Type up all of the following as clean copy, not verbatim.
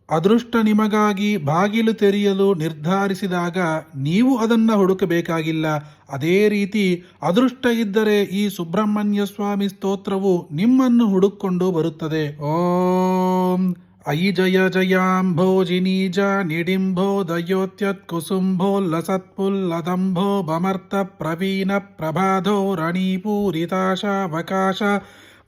ಅದೃಷ್ಟ ನಿಮಗಾಗಿ ಬಾಗಿಲು ತೆರೆಯಲು ನಿರ್ಧರಿಸಿದಾಗ ನೀವು ಅದನ್ನು ಹುಡುಕಬೇಕಾಗಿಲ್ಲ. ಅದೇ ರೀತಿ ಅದೃಷ್ಟ ಇದ್ದರೆ ಈ ಸುಬ್ರಹ್ಮಣ್ಯ ಸ್ವಾಮಿ ಸ್ತೋತ್ರವು ನಿಮ್ಮನ್ನು ಹುಡುಕೊಂಡು ಬರುತ್ತದೆ. ಓಂ ಐ ಜಯ ಜಯಾಂಭೋಜಿನೀಜ ನಿಡಿಂಭೋ ದಯೋತ್ಯತ್ ಕುಸುಂಭೋಲ್ಲಸತ್ಪುಲ್ಲದಂಭೋ ಭಮರ್ಥ ಪ್ರವೀಣ ಪ್ರಭಾಧೋ ರಣೀಪೂರಿತಾಶಾವಕಾಶ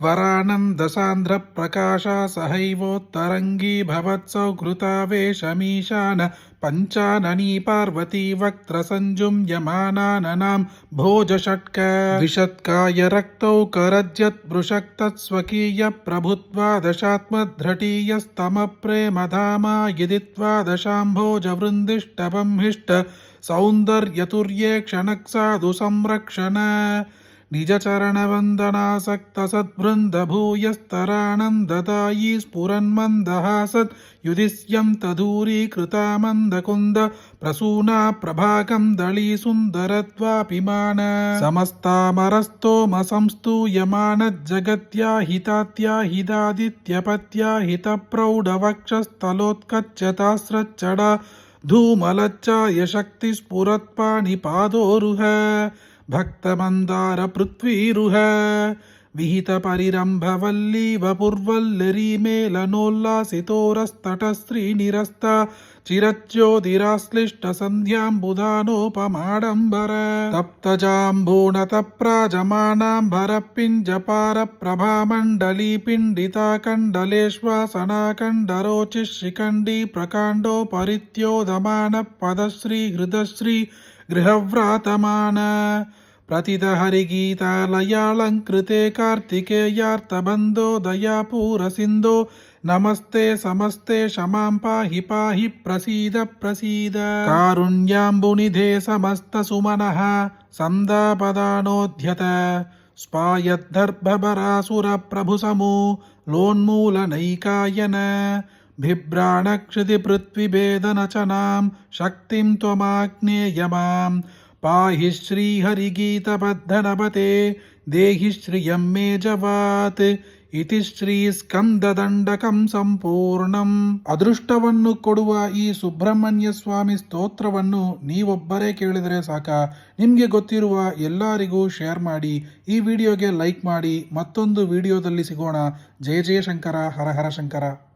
ವರಾನಂದಸಾಂಧ್ರ ಪ್ರಕಾಶ ಸಹೈವೋತ್ತರಂಗೀ ಭವತ್ಸೌಘೃತಾವೇಶಮೀಶಾನ ಪಂಚಾನನೀ ಪಾರ್ವತಿ ವಕ್ತ್ರ ಸಂಜುಮ್ಯಮಾನಾನನಾಂ ಭೋಜ ಷಟ್ಕ ವಿಷತ್ಕಾಯ ರಕ್ತೌ ಕರಜ್ಯತ್ ವೃಷಕ್ತತ್ ಸ್ವಕೀಯ ಪ್ರಭುತ್ವಾದಶಾತ್ಮಧೃಟೀಯಸ್ತಮ ಪ್ರೇಮಧಾಮ ಯದಿತ್ವಾದಶಾಂಭೋಜ ವೃಂದಿಷ್ಟಪಂ ಹಿಷ್ಟ ಸೌಂದರ್ಯತುರ್ಯೇ ಕ್ಷಣಕ್ ಸಾಧು ಸಂರಕ್ಷಣ ನಿಜ ಚರಣವಂದನಾಸಕ್ತ ಸದ್ವೃಂದ ಭೂಯಸ್ತರಾನಂದದಾಯೀ ಸ್ಫುರನ್ಮಂದಹಾಸತ್ ಯುಧಿಸ್ಯಂ ತದೂರೀಕೃತಾಮಂದಕುಂದ ಪ್ರಸೂನಾ ಪ್ರಭಾಕಂ ದಳೀ ಸುಂದರತ್ವಾಪಿಮಾನ ಸಮಸ್ತಾಮರಸ್ತೋಮ ಸಂಸ್ತೂಯಮಾನಜ್ಜಗತ್ಯಾಹಿತಾತ್ಯಾಹಿತಾದ್ಯಪತ್ಯಾಹಿತಪ್ರೌಢವಕ್ಷಸ್ಥಲೋತ್ಕಚ್ಯತಾಸ್ರಚ್ಚಡ ಧೂಮಲಚ್ಚಾಯ ಶಕ್ತಿ ಸ್ಫುರತ್ಪಾಣಿಪಾದೋರುಹ ಭಕ್ತಮಂದಾರ ಪೃಥ್ವೀರುಹ ವಿಹಿತ ಪರಿರಂಭವಲ್ಲೀವ ಪುರ್ವಲ್ಲರೀ ಮೇಲನೋಲ್ಲಾಸಿತೋರಸ್ತಟಶ್ರೀ ನಿರಸ್ತ ಚಿರಜ್ಯೋತಿರಾಶ್ಲಿಷ್ಟ ಸಂಧ್ಯಾಂಬುಧಾನೋಪಮಾಡಂಬರ ತಪ್ತಜಾಂಬೂಣತ ಪ್ರಾಜಮಾನಾಂಬರ ಪಿಂಜಪಾರ ಪ್ರಭಾಮಂಡಲೀ ಪಿಂಡಿತಾ ಕಂಡಲೇಶ್ವಾಸನಾಕಂಡರೋಚಿ ಶಿಖಂಡೀ ಪ್ರಕಾಂಡೋ ಪರಿತ್ಯೋದಮಾನ ಪದಶ್ರೀ ಹೃದಶ್ರೀ ಗೃಹವ್ರಾತಮಾನ ಪ್ರತಿತ ಹರಿಗೀತಾಲಯಾಳಂಕೃತೆ ಕಾರ್ತಿಕೇಯಾರ್ತಬಂಧೋ ದಯಾಪೂರ ಸಿಂಧೋ ನಮಸ್ತೆ ಸಮಸ್ತೆ ಶಮಾಂ ಪಾಹಿ ಪಾಹಿ ಪ್ರಸೀದ ಪ್ರಸೀದ ಕಾರುಣ್ಯಾಂಬುನಿಧೇ ಸಮಸ್ತ ಸುಮನಃ ಸಂದಾಪದಾನೋದ್ಯತ ಸ್ಪಾಯದ್ದರ್ಭರಾಸುರ ಪ್ರಭುಸಮೋ ಲೋನ್ಮೂಲನೈಕಾಯನ ಬಿಭ್ರಾಣಕ್ಷಿತಿ ಪೃಥ್ವಿಭೇದನಚನಾಂ ಶಕ್ತಿಂ ತ್ವಮಾಜ್ಞೇಯಮಾಂ ಪಾಹಿ ಶ್ರೀಹರಿಗೀತಬದ್ಧನಪತೆ ದೇಹಿ ಶ್ರಿಯಂ ಮೇ ಜವಾತ್ ಇತಿ ಶ್ರೀ ಸ್ಕಂದದಂಡಕಂ ಸಂಪೂರ್ಣಂ. ಅದೃಷ್ಟವನ್ನು ಕೊಡುವ ಈ ಸುಬ್ರಹ್ಮಣ್ಯ ಸ್ವಾಮಿ ಸ್ತೋತ್ರವನ್ನು ನೀವೊಬ್ಬರೇ ಕೇಳಿದರೆ ಸಾಕ. ನಿಮಗೆ ಗೊತ್ತಿರುವ ಎಲ್ಲರಿಗೂ ಶೇರ್ ಮಾಡಿ, ಈ ವಿಡಿಯೋಗೆ ಲೈಕ್ ಮಾಡಿ. ಮತ್ತೊಂದು ವಿಡಿಯೋದಲ್ಲಿ ಸಿಗೋಣ. ಜಯ ಜಯ ಶಂಕರ, ಹರ ಹರ ಶಂಕರ.